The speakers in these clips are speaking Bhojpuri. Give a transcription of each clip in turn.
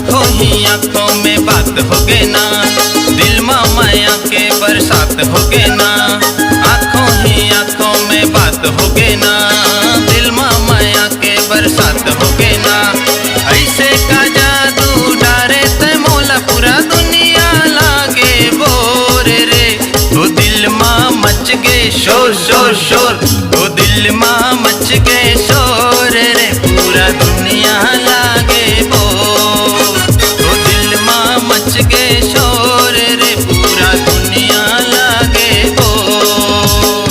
आँखों ही आँखों में बात हो गए ना, दिल में माया के बरसात हो गए ना। आँखों ही आँखों में बात हो गए ना, दिल में माया के बरसात हो गए ना। ऐसे का जादू डारे ते मोला पूरा दुनिया लागे बोर रे। वो दिल माँ मच गए शोर शोर शोर, वो दिल माँ मच गए शोर रे, पूरा दुनिया लागे बोर। वो दिल माँ मच गए शोर रे, पूरा दुनिया लागे बोर।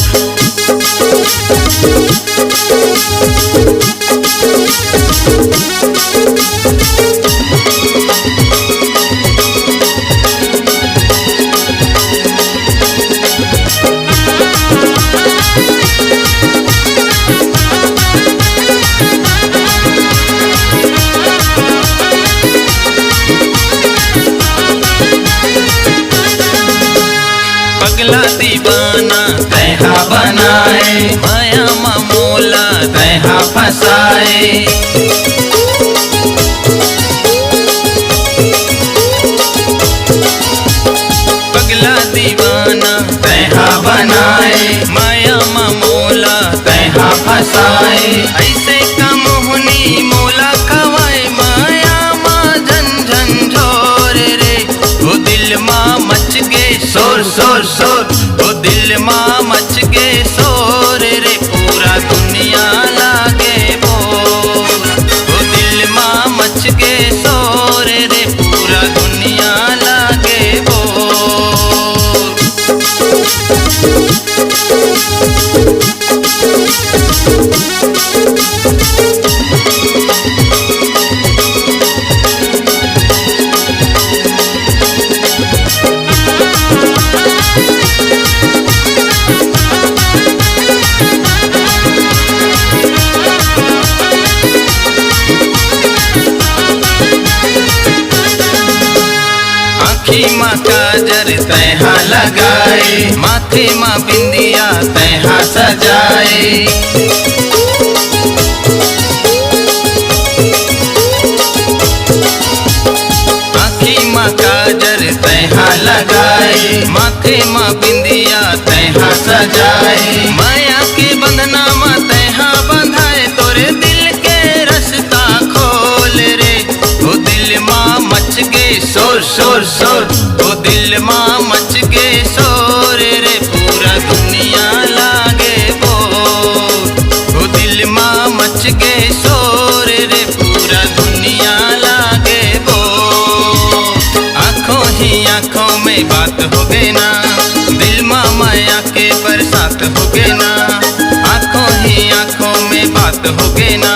पगला दीवाना तैहा बनाए, माया मामूला तैहा फसाए। पगला दीवाना तैहा बनाए, माया मामूला तैहा फसाए। ऐसे का मोहनी मोला खवाए, माया माँ झन झोर रे। वो दिल माँ मच गए शोर शोर शोर, वो दिल माँ मच गए शोर रे, पूरा दुनिया लागे बोर। वो दिल माँ मच गए शोर रे, पूरा दुनिया लागे बोर। आँखी माँ काजर तैहा लगाए, माथे माँ बिंदिया तैहा सजाए। आँखी माँ काजर तैहा लगाए, माथे माँ बिंदिया तैहा सजाए। माया के बंधना माँ तैहा बंधाए, तोरे दिल के रास्ता खोल रे। वो दिल माँ मच गए शोर शोर शोर, वो दिल माँ मच गए शोर रे, पूरा दुनिया लागे बोर। वो दिल माँ मच गए शोर रे, पूरा दुनिया लागे बोर। आँखों ही आँखों में बात हो गए ना, दिल माँ माया के बरसात हो गए ना। आँखों ही आँखों में बात हो गए ना,